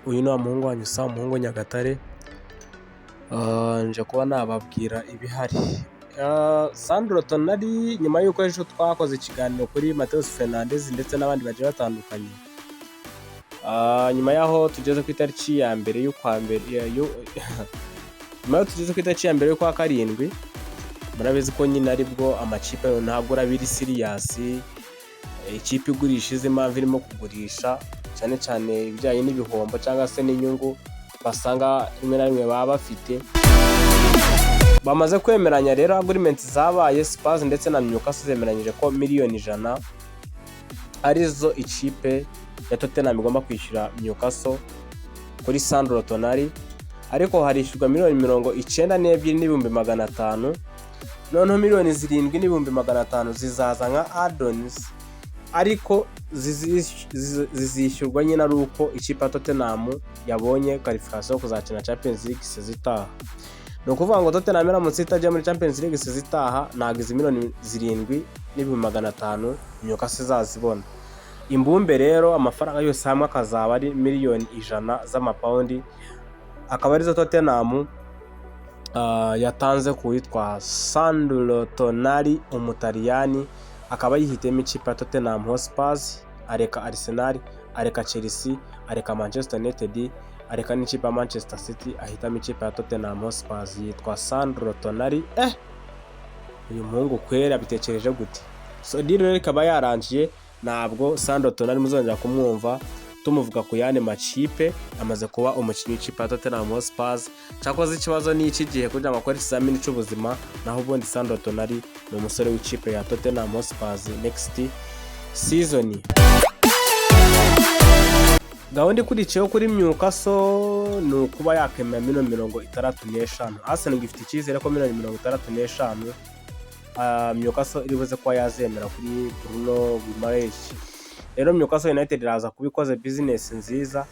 uyu ni umuhungu wanyu sa umuhungu Nyagatare, nje kuba nababwira ibihari. Sandro Tonali nyuma y'uko ejo twakoze ikiganiro kuri Mateus Fernandes ndetse n'abandi bagiye batandukanye, nyuma yaho tugeze ku itariki ya mbere y'ukwa mbere nyuma yaho tugeze ku itariki ya mbere y'ukwa karindwi, murabizi ko nyine aribwo amakipe ntabwo urabiri serious, ikipe igurisha izi impamvu irimo kugurisha cyane cyane ibijyanye n'ibihombo cyangwa se n'inyungu basanga rimwe na rimwe baba bafite. Bamaze kwemeranya rero, agreement zabaye, Spurs ndetse na Newcastle zemeranyije ko miliyoni 100 arizo ikipe ya Tottenham igomba kwishyura Newcastle kuri Sandro Tonali, ariko harishyurwa miliyoni 92,500, noneho miliyoni 7,500 zizaza nka add-ons, ariko zizishyurwa nyine ari uko ikipe ya Tottenham yabonye qualification kuzakina Champions League sezitaha. No kuvuga ngo Tottenham iramutse itajya muri Champions League sezitaha ntabwo izi miliyoni 7,500 Newcastle zazibona. Imbumbe rero amafaranga yose hamwe akazaba ari miliyoni 100 z'amapaundi, akaba arizo Tottenham yatanze kuwitwa Sandro Tonali umutaliyani, akaba yihitemo ikipe ya Tottenham Hotspur, areka Arsenal, areka Chelsea, areka Manchester United, areka n'ikipe ya Manchester City, ahitamo ikipe ya Tottenham Hotspur yitwa Sandro Tonali. Uyu muhungu kwera bitekereje gute? So deal rero ikaba yarangiye, ntabwo Sandro Tonali muzongera kumwumva tumuvuga ku yane makipe, amaze kuba umukinnyi w'ikipe ya Tottenham Hotspur. Cyakoze ikibazo ni iki gihe kugira ngo akore ikizamini cy'ubuzima, naho ubundi Sandro Tonali ni umusore w'ikipe ya Tottenham Hotspur next season. Gahunda ikurikiyeho kuri Newcastle ni ukuba yakemera miliyoni 65. Arsenal ifite icyizere ko miliyoni 65 Newcastle iribuze kuba yazemera kuri Bruno Guimaraes. Rero Newcastle United iraza kubikoze business nziza,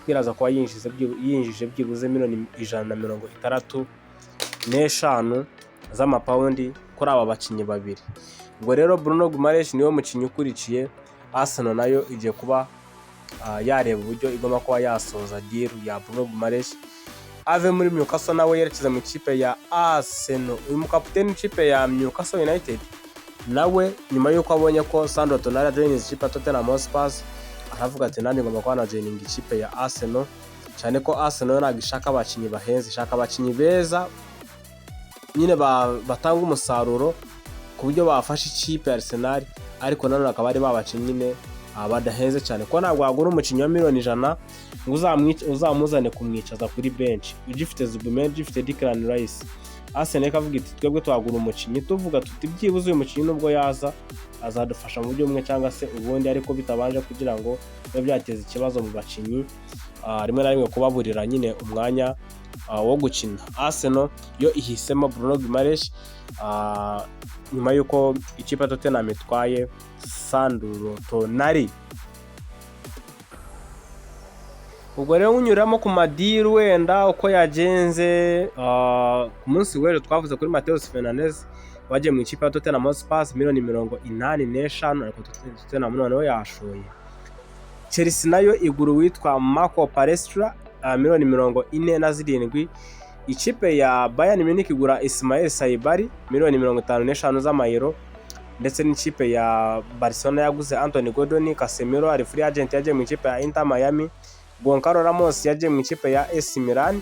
kwiraza kuba yinjije byibuze miliyoni 165 z'amapaundi kuri aba bakinnyi babiri. Ubwo rero Bruno Guimaraes niwe mukinnyi ukurikiye. Arsenal nayo igiye kuba yareba uburyo igomba kuba yasoza deal ya Bruno Guimaraes ave muri Newcastle nawe yerekeza mu ikipe ya Arsenal. Uyu mukapiteni w'ikipe ya Newcastle United nawe nyuma y'uko abonye ko Sandro Tonali ajoininze ikipe ya Tottenham Hotspur, aravuga ati nanjye ngomba kuba najoininga ikipe ya Arsenal, cyane ko Arsenal ntabwo ishaka abakinnyi bahenze, ishaka abakinnyi beza nyine batanga umusaruro ku buryo bafasha ikipe ya Arsenal, ariko nanone akaba ari babakinnyi nyine badahenze cyane, ko ntabwo wagura umukinnyi wa miliyoni 100 ngo uzamuzane kumwicaza kuri bench. Ugifite Zubimendi, ugifite Declan Rice, Arsenal ikavuga iti twebwe twagura umukinnyi tuvuga tuti byibuze uyu mukinnyi nubwo yaza azadufasha mu buryo bumwe cyangwa se ubundi, ariko bitabanje kugira ngo bibe byateza ikibazo mu bakinnyi rimwe na rimwe kubaburira nyine umwanya wo gukina. Arsenal yo ihisemo Bruno Guimaraes nyuma y'uko ikipe ya Tottenham itwaye Sandro Tonali. Ubwo rero unyuramo ku madiru wenda uko yagenze, ku munsi w'ejo twavuze kuri Mateus Fernandes wagiye mu ikipe ya Tottenham Hotspur miliyoni 85, ariko Tottenham noneho yashoye. Chelsea nayo igura witwa Marco Palestra miliyoni 47. Ikipe ya Bayern Munich igura Ismail Saibari miliyoni 55 z'amayero, ndetse n'ikipe ya Barcelona yaguze Anthony Gordon. Casemiro ari free agent yagiye mu ikipe ya Inter Miami. Goncalo Ramos yagiye mu ikipe ya AC Milan.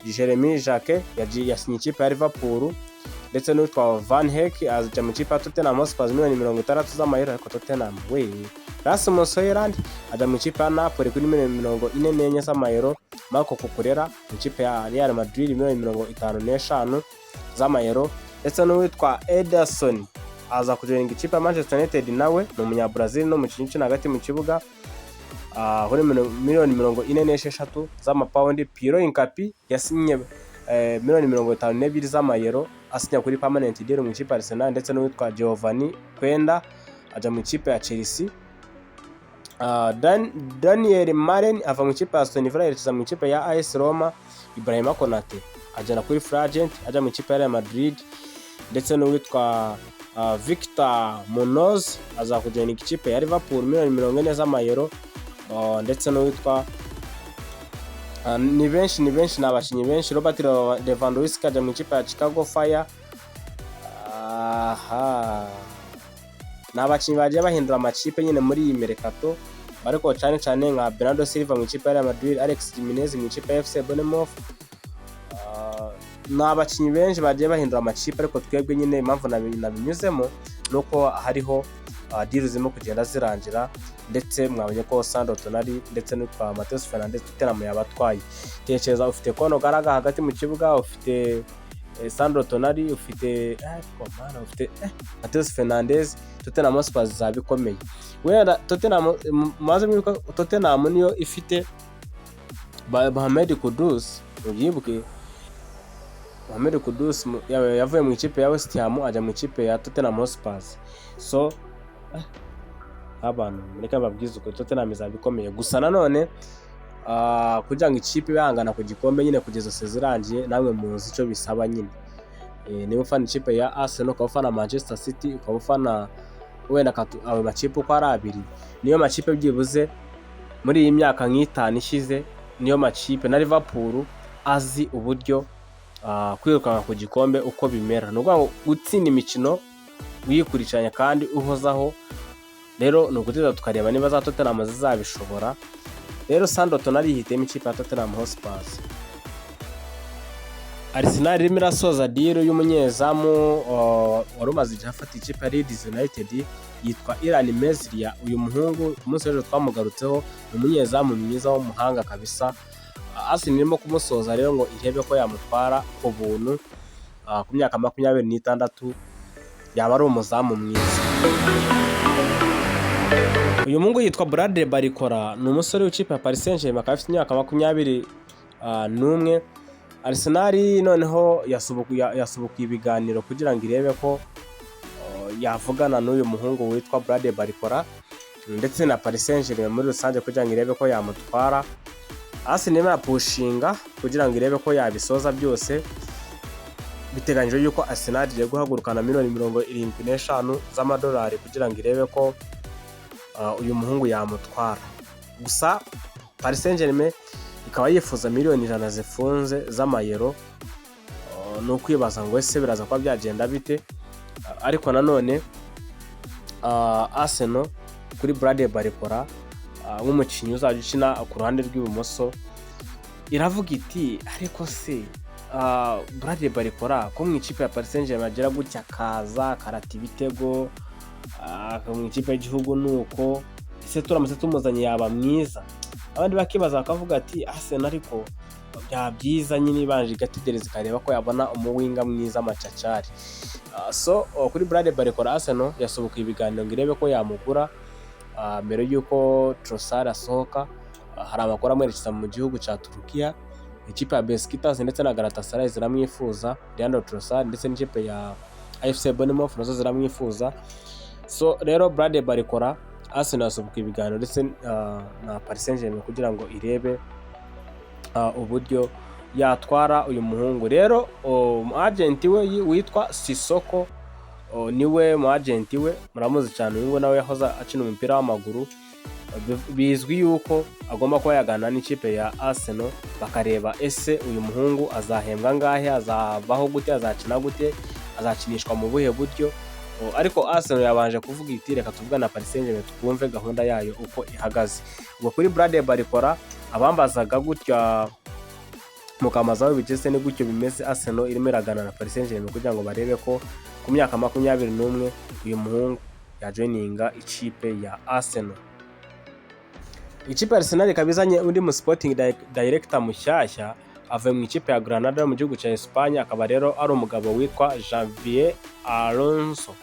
Jeremy Jacquet yasinye ikipe ya Liverpool, ndetse n'uwitwa Van Heek aza mu ikipe ya Tottenham Hotspur miliyoni 60 z'amayero, ariko Tottenham Rasmus Hojlund ajya mu ikipe ya Napoli kuri miliyoni 44 z'amayero. Marco Cucurella mu ikipe ya Real Madrid miliyoni 55 z'amayero, ndetse n'uwitwa Ederson aza kujoinga ikipe ya Manchester United, nawe ni umunyabrazil no mukinnyi ukina hagati mu kibuga kuri miliyoni 46 z'amapaundi. Piero Incapi yasinye miliyoni 52 z'amayero, asinya kuri permanent deal mu ikipe ya Arsenal, ndetse n'uwitwa Giovanni Quenda ajya mu ikipe ya Chelsea. Daniel Malen ava mu ikipe ya Aston Villa yerekeza mu ikipe ya AS Roma. Ibrahima Konate ajyana kuri free agent ajya mu ikipe ya Real Madrid, ndetse n'uwitwa Victor Munoz azakujyana ikipe ya Liverpool miliyoni 40 z'amayero, ndetse n'uwitwa ni benshi n'abakinnyi benshi. Robert Lewandowski ajya mu ikipe ya Chicago Fire. N'abakinnyi bagiye bahindura amakipe nyine muri iyi merekato, ariko cyane nka Bernardo Silva mu ikipe ya Real Madrid, Alex Jimenez mu ikipe ya FC Bournemouth. N'abakinnyi benshi bagiye bahindura amakipe, ariko twebwe nyine impamvu nabinyuzemo nuko hariho deal zirimo kugenda zirangira, ndetse mwabonye ko Sandro Tonali ndetse n'utwa Matheus Fernandes Tottenham yabatwaye. Tekereza ufite Kono Garaga hagati mu kibuga, ufite Sandro Tonali, ufite Matheus Fernandes, Tottenham Hotspur zabikomeye. Wenda Tottenham niyo ifite Mohamed Kudus, ubyibuke Mohamed Kudus yavuye mu ikipe ya West Ham ajya mu ikipe ya Tottenham Hotspur. So abantu mureka babwize uko Tottenham izabikomeye. Gusa nanone kugira ngo ikipe ibangana ku gikombe nyine kugeza sezirangiye, namwe muzi icyo bisaba nyine. Niba ufana ikipe ya Arsenal, ukaba ufana Manchester City, ukaba ufana wenda abo makipe uko ari abiri, niyo makipe byibuze muri iyi myaka nk'itanu ishize, niyo makipe na Liverpool azi uburyo kwirukanka ku gikombe uko bimera. Ni ukuvuga ngo gutsinda imikino uyikurikiranya kandi uhozaho. Rero ni uguteza tukareba niba za Tottenham zizabishobora. Rero Sandro Tonali yihitemo ikipe ya Tottenham Hotspur. Arsenal irimo irasoza deal y'umunyezamu wari umaze igihe afata ikipe ya Leeds United, yitwa Iran Meslier. Uyu muhungu ku munsi w'ejo twamugarutseho, ni umunyezamu mwiza w'umuhanga kabisa. Arsenal irimo kumusoza rero ngo irebe ko yamutwara ku buntu. Ku myaka 26 yaba ari umuzamu mwiza. Uyu muhungu yitwa Bradley Barcola, ni umusore w'ikipe ya Paris Saint-Germain, akaba afite imyaka 21. Arsenal noneho yasubukuye ibiganiro kugira ngo irebe ko yavugana n'uyu muhungu witwa Bradley Barcola, ndetse na Paris Saint-Germain muri rusange kugira ngo irebe ko yamutwara. Arsenal irapushinga kugira ngo irebe ko yabisoza byose. Biteganyijwe yuko Arsenal igiye guhagurukana miliyoni 75 z'amadolari kugira ngo irebe ko uyu muhungu yamutwara. Gusa Paris Saint-Germain ikaba yifuza miliyoni 100 zifunze z'amayero. No kwibaza ngo ese biraza kwa byagenda bite. Ariko nanone Arsenal kuri Bradley Barcola nk'umukinnyi uzajya ukina ku ruhande rw'ibumoso, iravuga iti ariko se Bradley Barcola ko mu ikipe ya Paris Saint-Germain agera gutya kaza karata ibitego, mu ikipe y'igihugu nuko ese turamutse tumuzanye yaba mwiza. Abandi bakibaza bakavuga ati Arsenal ariko byabyiza nyine ibanje igategereza ikareba ko yabona umuwinga mwiza macacari. So kuri Bradley Barcola Arsenal yasubukuye ibiganiro ngo irebe ko yamugura mbere yuko Trossard asohoka. Hari amakuru amwerekeza mu gihugu cya Turukiya, ikipe ya Besiktas ndetse na Galatasaray ziramwifuza Leandro Trossard, ndetse n'ikipe ya FC Bournemouth nazo ziramwifuza. So rero Bradley Barcola Arsenal yasubukuye ibiganiro ndetse na Paris Saint-Germain kugira ngo irebe uburyo yatwara uyu muhungu. Rero agent we witwa Sissoko, niwe mu agent we, muramuzi cyane. Uyu nawe yahoze akina umupira w'amaguru. Bizwi yuko agomba kuba yagana n'ikipe ya Arsenal bakareba ese uyu muhungu azahembwa ngahe, azabaho gute, azakina gute, azakinishwa mu buhe buryo. Ariko Arsenal yabanje kuvuga iti reka tuvugana na Paris Saint-Germain twumve gahunda yayo uko ihagaze. Ubwo kuri Bradley Barcola abambazaga gutya mukamazaho bigeze ni gutyo bimeze. Arsenal irimo iragana na Paris Saint-Germain kugira ngo barebe ko ku myaka 21 uyu muhungu yajoininga ikipe ya Arsenal. Ikipe ya Arsenal ikabizanye undi mu sporting director mushyashya avuye mu ikipe ya Granada mu gihugu cya Espagne. Akaba rero ari umugabo witwa Javier Alonso.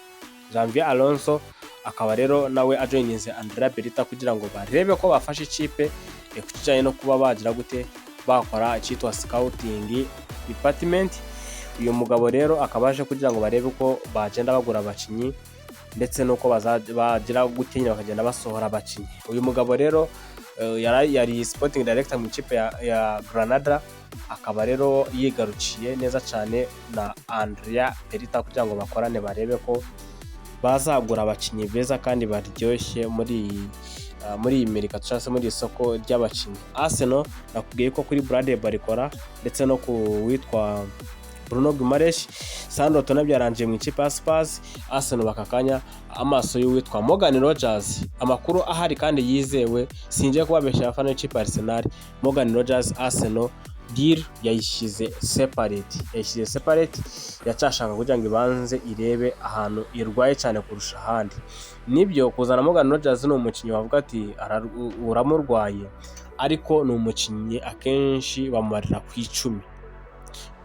Akaba rero nawe ajoininze Andrea Berita kugira ngo barebe ko bafashe ikipe kujyanye no kuba bagira gute bakora icyitwa scouting department. Uyu mugabo rero akabaje kugira ngo barebe ko bagenda bagura abakinyi ndetse nuko bagira gute nyine bakagenda basohora abakinyi. Uyu mugabo rero yari sporting director mu ikipe ya Granada. Akaba rero yigarukiye neza cyane na Andrea Berita kugira ngo bakorane barebe ko bazagura abakinnyi beza kandi baryoshye muri iyi Amerika cyangwa se muri isoko ry'abakinnyi. Arsenal nakubwiye ko kuri Bradley Barcola ndetse no ku witwa Bruno Guimaraes Sandro Tonali byarangiye mu ikipe ya Spurs. Arsenal bakakanya amaso y'uwitwa Morgan Rogers. Amakuru ahari kandi yizewe, singiye kubabesha abafana b'ikipe Arsenal. Morgan Rogers Arsenal deal yayishyize separate, yacashaka kugira ngo ibanze irebe ahantu irwaye cyane kurusha ahandi. Nibyo kuzana Morgan Rogers ni umukinnyi wavuga ati uramurwaye, ariko ni umukinnyi akenshi bamumarira ku 10.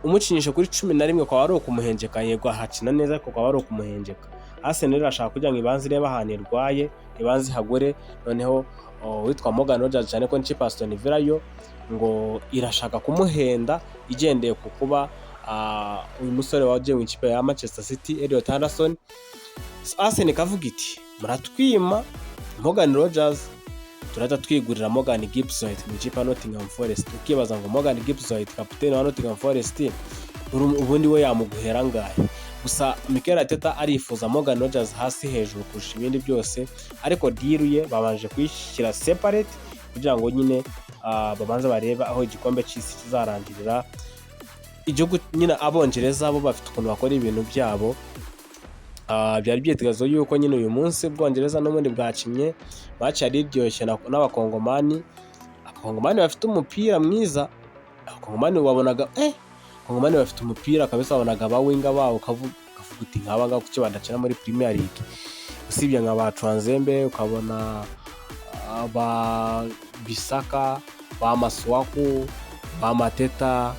Umukinisha kuri 11 kwa wari ukumuhenjeka, yego hakina neza ariko kwa wari ukumuhenjeka. Arsenal irashaka kugira ngo ibanze irebe ahantu irwaye, ibanze hagore. Noneho witwa Morgan Rogers cyane ko n'ikipe Aston Villa yo ngo irashaka kumuhenda igendeye ku kuba uyu musore wagiye mu ikipe ya Manchester City Elliot Anderson. Arsenal kavuga iti muratwima Morgan Rogers, turajya twigurira Morgan Gibbs White mu ikipe ya Nottingham Forest. Ukibaza ngo Morgan Gibbs White kapiteni wa Nottingham Forest ubundi we yamuguhera ngahe? Gusa Mikel Arteta arifuza Morgan Rogers hasi hejuru kurusha ibindi byose, ariko deal ye babanje kuyishyira separate kugira ngo nyine babanza bareba aho igikombe cy'isi kizarangirira. Igihugu nyine Abongereza bo bafite ukuntu bakora ibintu byabo. Byari byitegezo yuko nyine uyu munsi Bwongereza n'ubundi bwakinye match yari iryoshye n'abakongomani. Abakongomani bafite umupira mwiza, abakongomani wabonaga abakongomani bafite umupira kabisa, wabonaga abawinga bawo kavuga uti nk'abanga kuki badakina muri Premier League. Usibye nka ba Transembe, ukabona ba Bisaka, ba Masuaku, ba Mateta,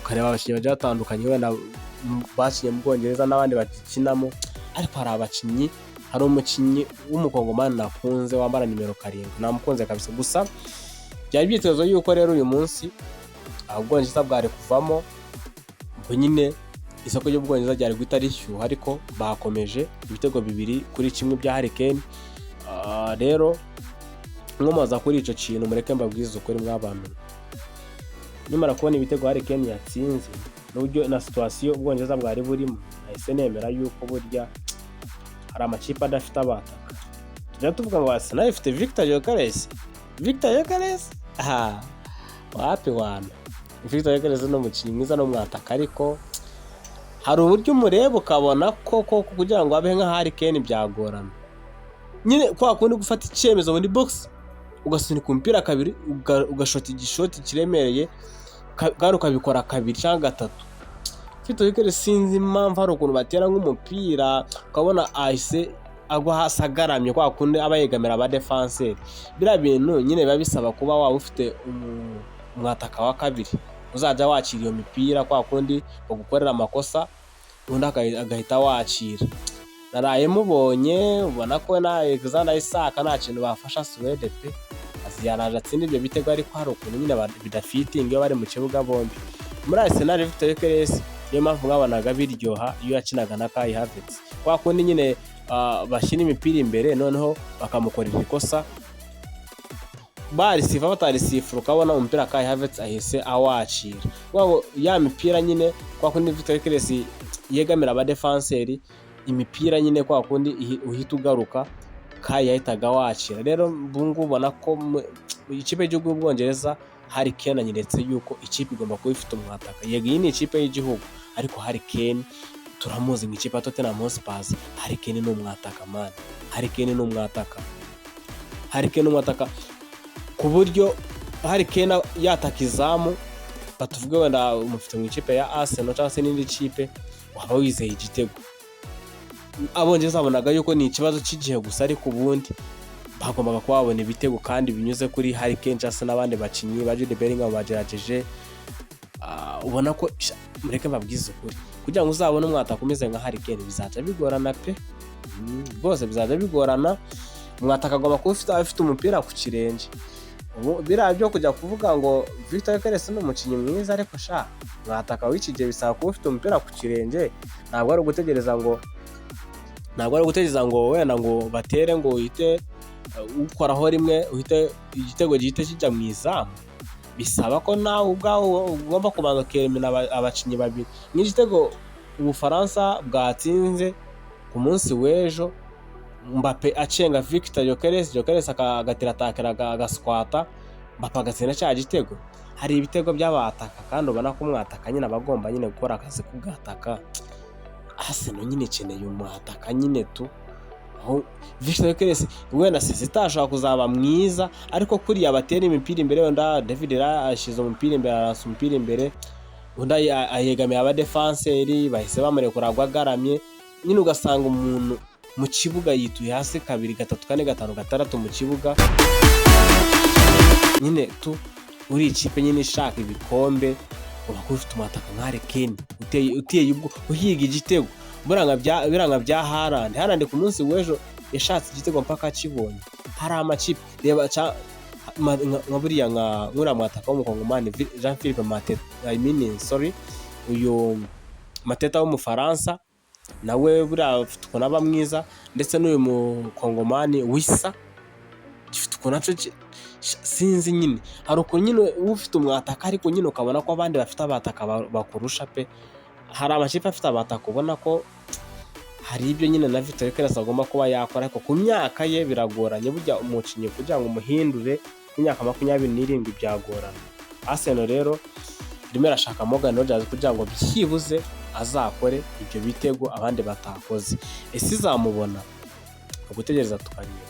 ukareba abakinnyi bagiye batandukanye wenda bakinye mu Bwongereza n'abandi bakinamo. Ariko hari abakinnyi, hari umukinnyi w'umukongomani nakunze wambara nimero 7, namukunze kabisa. Gusa byari byitezo yuko rero uyu munsi Ubwongereza bwari kuvamo, ubwo nyine isoko ry'Ubwongereza ryari guhita rishyuha, ariko bakomeje ibitego 2-1 bya Harry Kane. Rero nkomoza kuri ico kintu mureke mbabwize ukuri mw'abantu. Nimara kubona ibitego Harry Kane yatsinze n'uburyo na situation Ubwongereza bwari burimo, nahise nemera yuko burya hari amakipe adafite abataka. Tujya tuvuga ngo Arsenal ifite Victor Gyökeres. Wapi wana. Victor Gyökeres no mukinnyi mwiza no mwataka, ariko hari uburyo umureba ukabona ko kugira ngo abe nka Harry Kane byagorana. Nyine kwa kundi gufata icyemezo muri box ugasunika umupira kabiri, ugashota igishoti kiremereye kandi ukabikora 2 cyangwa 3. Victor Gyökeres sinzi impamvu hari ukuntu batera nk'umupira ukabona ahise agwa hasi agaramye, kwa kundi aba yegamira aba defenseur. Bira bintu nyine biba bisaba kuba waba ufite umwataka wa kabiri uzajya wakira iyo mipira, kwa kundi bagukorera amakosa undi agahita wakira. Naraye mubonye ubona ko na Alexander Isak nta kintu bafasha Swede pe, aziyaraje atsinda ibyo bitego, ariko hari ukuntu nyine bidafitinga iyo bari mu kibuga bombi. Muri Arsenal Victor Gyökeres niyo mpamvu mwabonaga biryoha iyo yakinaga na Kai Havertz, kwa kundi nyine bashyira imipira imbere noneho bakamukorera ikosa, barisifa batarisifura ukabona umupira Kai Havertz ahise awakira. Wabo ya mipira nyine kwa kundi Victor Gyökeres yegamira aba defenseur, imipira nyine kwa kundi uhita ugaruka Kai yahitaga wakira. Rero bungu ubona ko ikipe y'igihugu y'Ubwongereza Harry Kane anyeretse yuko ikipe igomba kuba ifite umwataka. Yego iyi ni ikipe y'igihugu, ariko Harry Kane turamuzi mu ikipe ya Tottenham Hotspur. Harry Kane ni umwataka man, Harry Kane ni umwataka ku buryo Harry Kane yataka izamu batuvuge wenda umufite mu ikipe ya Arsenal cyangwa se n'indi kipe waba wizeye igitego. Abongereza babonaga yuko ni ikibazo cy'igihe gusa, ariko ubundi bagombaga kubabona ibitego kandi binyuze kuri Harry Kane cyangwa se n'abandi bakinnyi ba Jude Bellingham bagerageje. Ubona ko mureke mbabwize ukuri, kugira ngo uzabone umwataka umeze nka Harry Kane bizaca bigorana pe, rwose bizaca bigorana. Umwataka agomba kuba afite umupira ku kirenge. Biriya byo kujya kuvuga ngo Victor Gyökeres ni umukinnyi mwiza, ariko mwataka w'iki gihe bisaba kuba ufite umupira ku kirenge. Ntabwo ari ugutegereza ngo wenda ngo batere ngo uhite ukoraho rimwe uhite igitego gihite kijya mu izamu. Bisaba ko nawe ubwawe ugomba kubanza ukemera abakinnyi babiri. Nk'igitego Ubufaransa bwatsinze ku munsi w'ejo Mbappe acenga Victor Gyökeres agatira atakira agaswata Mbappe agatsinda cya gitego. Hari ibitego by'abataka kandi ubona ko umwataka nyine abagomba nyine gukora akazi k'ubwataka. Arsenal nyine ikeneye umwataka nyine tu aho Victor Gyökeres wenda sitashaka kuzaba mwiza ariko kuri yabatera imipira imbere wenda David ashize umupira imbere arasa umupira imbere unda ayegamiye aba defenseri bahise bamurekura agaramye nyine ugasanga umuntu mu kibuga yituye hasi 2 3 4 5 6 mu kibuga nyine tu uri ikipe nyine ishaka ibikombe ubako ufite umwataka nk'are Ken uteye ubwo uhiga igitego biranga bya Haaland ku munsi w'ejo yashatse igitego mpaka kibonye. Hari amakipe reba nka buriya nkura mwataka w'umukongomani Jean-Philippe Mateta uyu Mateta w'umufaransa nawe buriya ufite ukuntu aba mwiza ndetse n'uyu mukongomani Wissa gifite ukuntu sinzi nyine hari ukuntu nyine ufite umwataka ariko nyine ukabona ko abandi bafite abataka bakurusha pe. Hari amakipe afite abataka ubona ko hari ibyo nyine na Victor Gyökeres agomba kuba yakora ariko ku myaka ye biragoranye burya umukinnyi kugira ngo umuhindure ku myaka 27 byagorana. Arsenal rero rimwe arashaka Morgan Rodgers kugira ngo byibuze azakore ibyo bitego abandi batakoze. Ese izamubona ugutegereza tukareba.